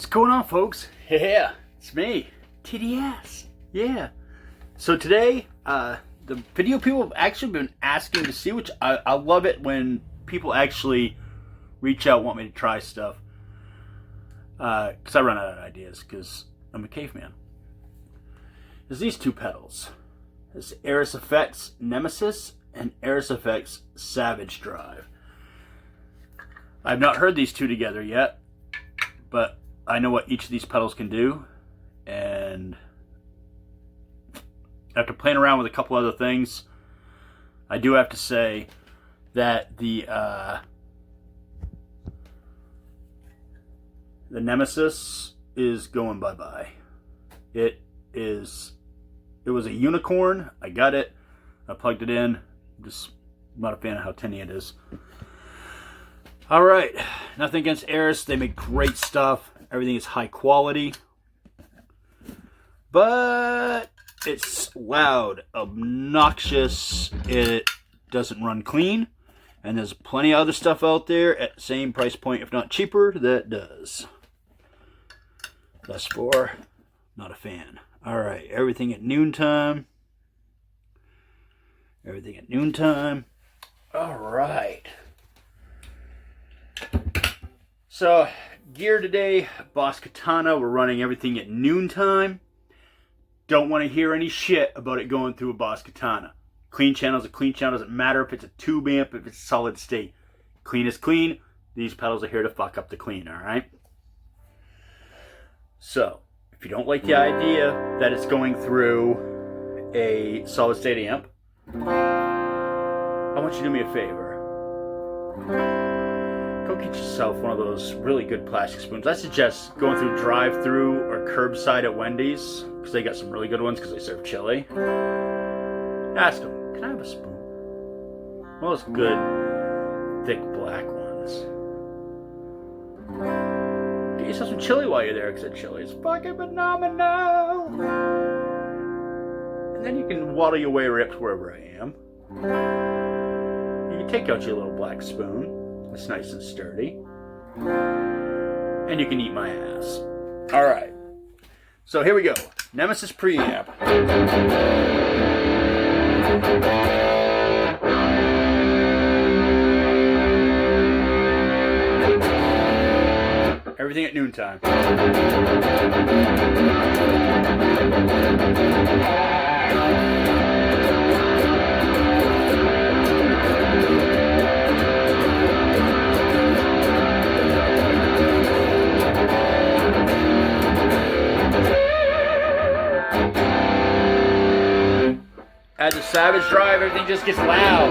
What's going on, folks? Yeah, it's me, TDS. Yeah. So today, the video people have actually been asking to see, which I love it when people actually reach out, want me to try stuff. Because I run out of ideas, because I'm a caveman. There's these two pedals. There's Airis Effects Nemesis and Airis Effects Savage Drive. I've not heard these two together yet, but I know what each of these pedals can do, and after playing around with a couple other things, I do have to say that the Nemesis is going bye-bye. It was a unicorn. I got it. I plugged it in. Just not a fan of how tinny it is. Alright, nothing against Airis. They make great stuff. Everything is high quality. But it's loud, obnoxious. It doesn't run clean. And there's plenty of other stuff out there at the same price point, if not cheaper, that does. Thus far, not a fan. Alright, everything at noontime. Everything at noontime. Alright. So, gear today, Boss Katana. We're running everything at noontime. Don't want to hear any shit about it going through a Boss Katana. Clean channel is a clean channel. Doesn't matter if it's a tube amp, if it's solid state. Clean is clean. These pedals are here to fuck up the clean, alright? So, if you don't like the idea that it's going through a solid state amp, I want you to do me a favor. Go get yourself one of those really good plastic spoons. I suggest going through drive-through or curbside at Wendy's, because they got some really good ones because they serve chili. Ask them, can I have a spoon? One of those good, thick black ones. Get yourself some chili while you're there, because that chili is fucking phenomenal. And then you can waddle your way right up to wherever I am. You can take out your little black spoon. It's nice and sturdy. And you can eat my ass. Alright. So here we go. Nemesis Preamp. Everything at noontime. Add the Savage Drive, everything just gets loud.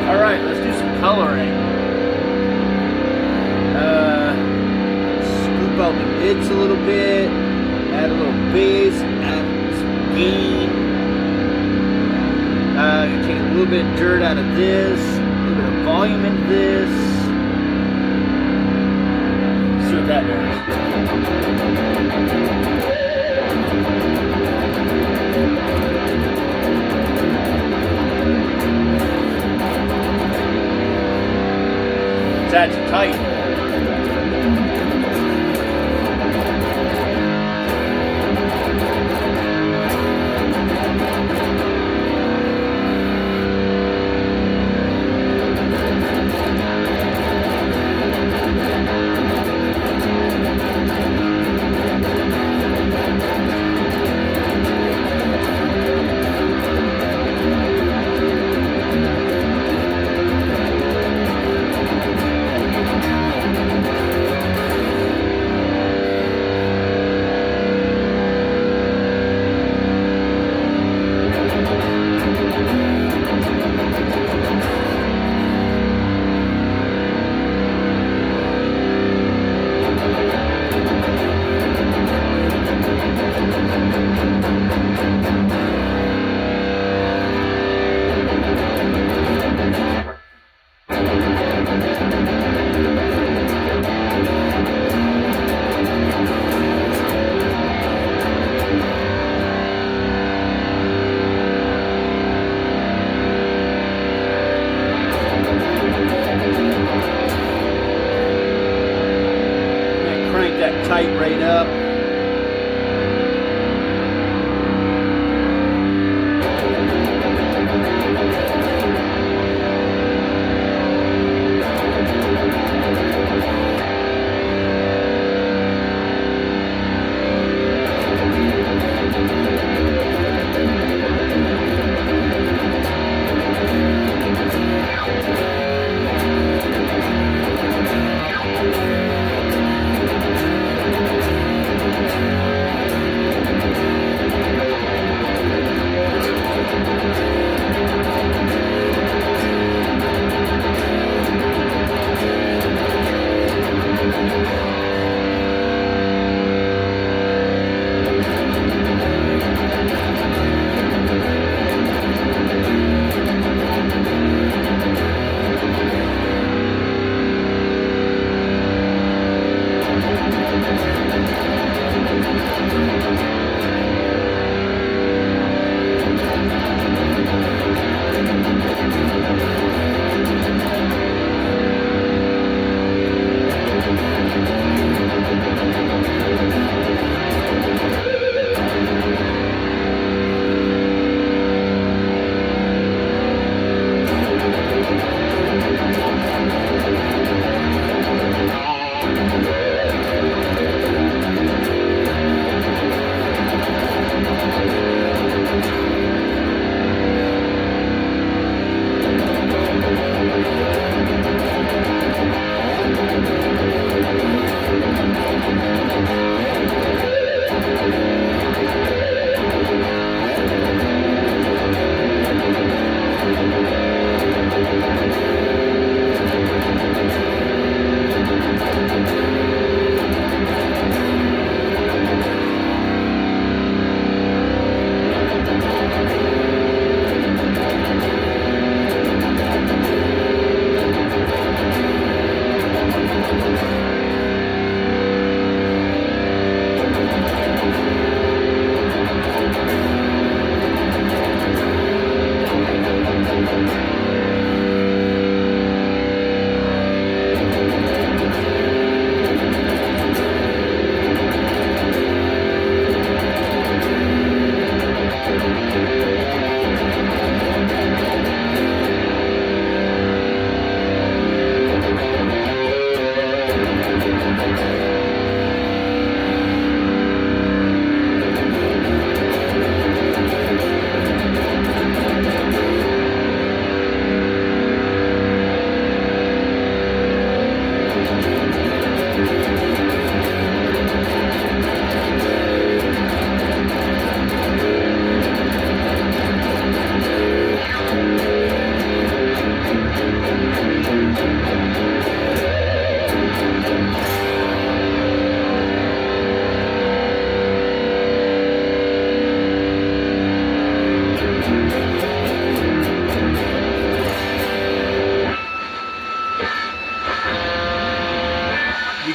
Alright, let's do some coloring. Scoop out the mids a little bit, add a little bass, add some gain. Take a little bit of dirt out of this, a little bit of volume into this. See what that does. That's tight. tight right up.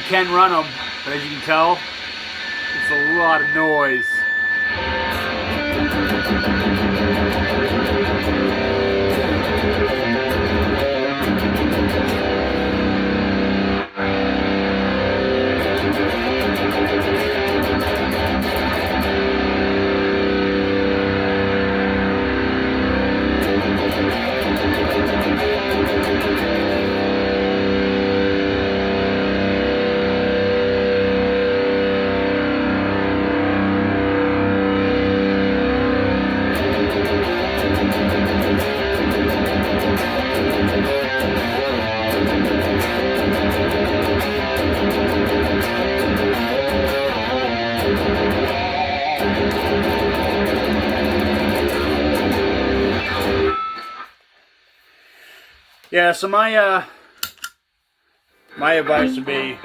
Can run them, but as you can tell, it's a lot of noise. Yeah, so my advice would be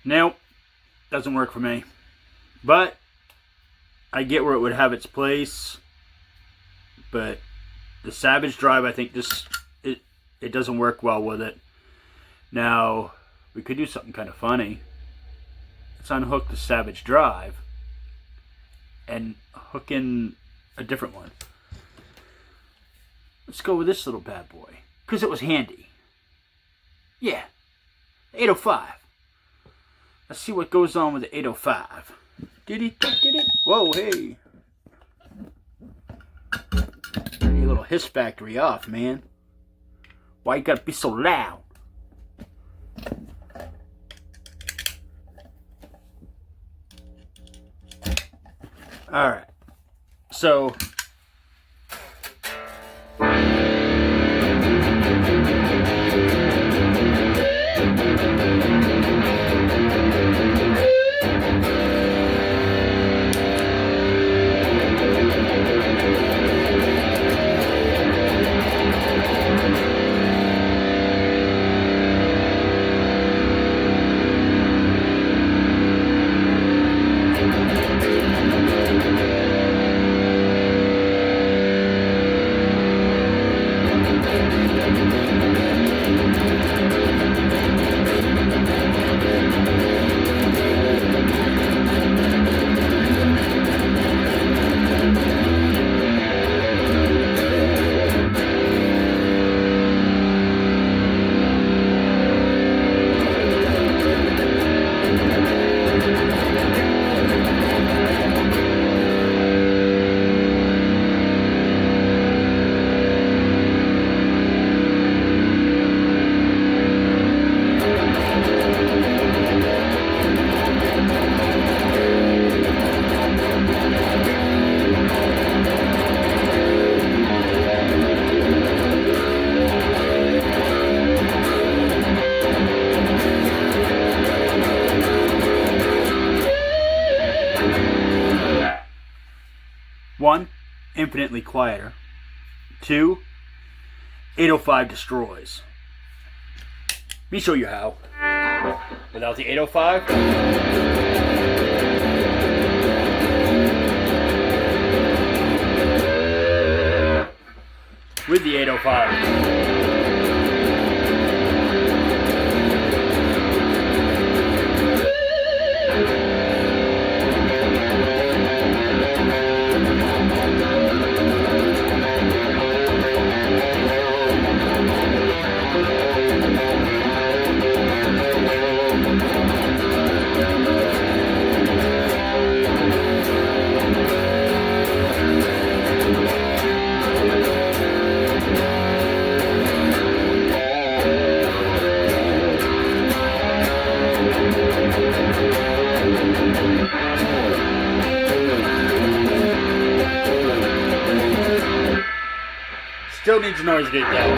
Nope, doesn't work for me. But I get where it would have its place. But the Savage Drive, I think it doesn't work well with it. Now, we could do something kind of funny. Let's unhook the Savage Drive and hook in a different one. Let's go with this little bad boy, because it was handy. Yeah, 805. Let's see what goes on with the 805. Did it? Whoa, hey. Turn your little hiss factory off, man. Why you gotta be so loud? Alright. So... One, infinitely quieter. Two, 805 destroys. Let me show you how. Without the 805. With the 805. Still needs a noise gate though.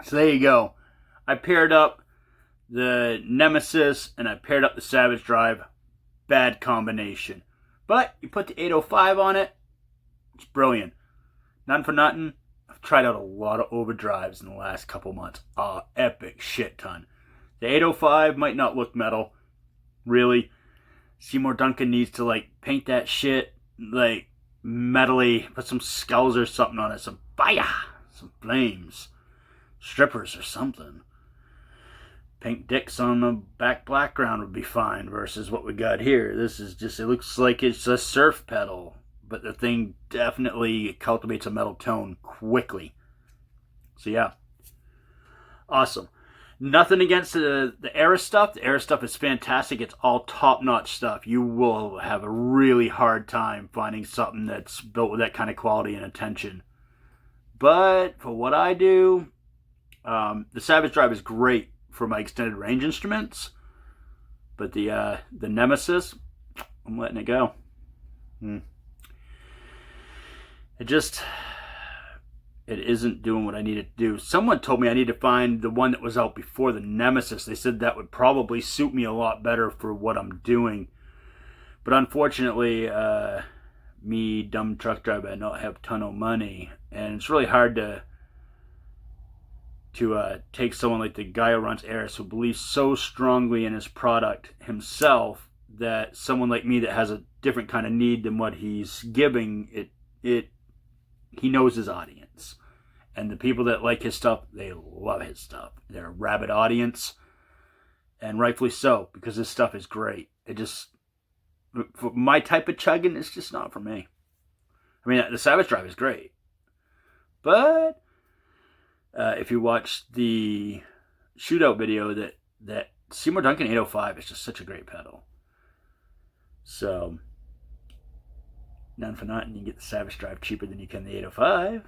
So there you go. I paired up the Nemesis and I paired up the Savage Drive. Bad combination. But you put the 805 on it, it's brilliant. None for nothing, I've tried out a lot of overdrives in the last couple months. Oh, epic shit ton. The 805 might not look metal, really. Seymour Duncan needs to like paint that shit like metally, put some skulls or something on it, some fire, some flames, strippers or something. Pink dicks on the back background would be fine versus what we got here. This is just, it looks like it's a surf pedal, but the thing definitely cultivates a metal tone quickly. So yeah, awesome. Nothing against the Airis stuff. The Airis stuff is fantastic. It's all top-notch stuff. You will have a really hard time finding something that's built with that kind of quality and attention. But for what I do, the Savage Drive is great for my extended range instruments, but the Nemesis, I'm letting it go. It isn't doing what I need it to do. Someone told me I need to find the one that was out before the Nemesis. They said that would probably suit me a lot better for what I'm doing. But unfortunately, me, dumb truck driver, I don't have a ton of money, and it's really hard to take someone like the guy who runs Airis, who believes so strongly in his product himself, that someone like me that has a different kind of need than what he's giving, he knows his audience. And the people that like his stuff, they love his stuff. They're a rabid audience, and rightfully so, because his stuff is great. It just, for my type of chugging, it's just not for me. I mean, the Savage Drive is great, but if you watch the shootout video, that Seymour Duncan 805 is just such a great pedal. So, none for nothing, you can get the Savage Drive cheaper than you can the 805.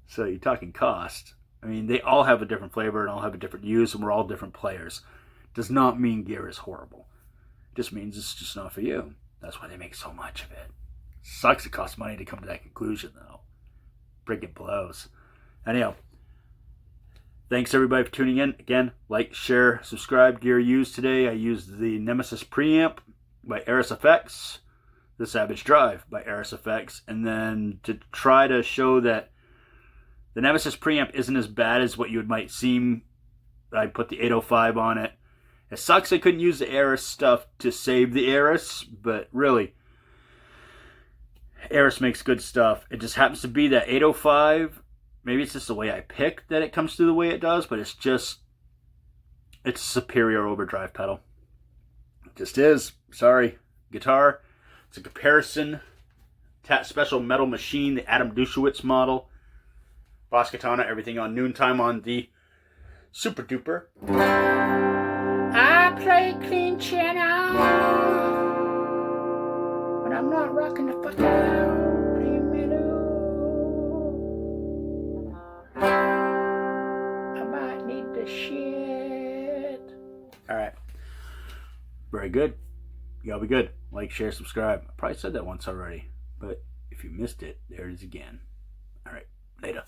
So you're talking cost. I mean, they all have a different flavor and all have a different use, and we're all different players. Does not mean gear is horrible. It just means it's just not for you. That's why they make so much of it. Sucks it costs money to come to that conclusion, though. Friggin' blows. Anyhow, thanks everybody for tuning in. Again, like, share, subscribe. Gear used today, I used the Nemesis Preamp by Airis Effects, the Savage Drive by Airis Effects, and then to try to show that the Nemesis Preamp isn't as bad as what you might seem, I put the 805 on it. It sucks I couldn't use the Airis stuff to save the Airis, but really, Airis makes good stuff. It just happens to be that 805. Maybe it's just the way I pick that it comes through the way it does, but it's a superior overdrive pedal. It just is. Sorry. Guitar. It's a comparison. Special metal machine, the Adam Dushowitz model. Boss Katana, everything on noontime on the Super Duper. I play clean channel when I'm not rocking the fuck out. Plain metal. I might need the shit. Alright. Very good. Y'all be good. Like, share, subscribe. I probably said that once already, but if you missed it, there it is again. Alright. Later.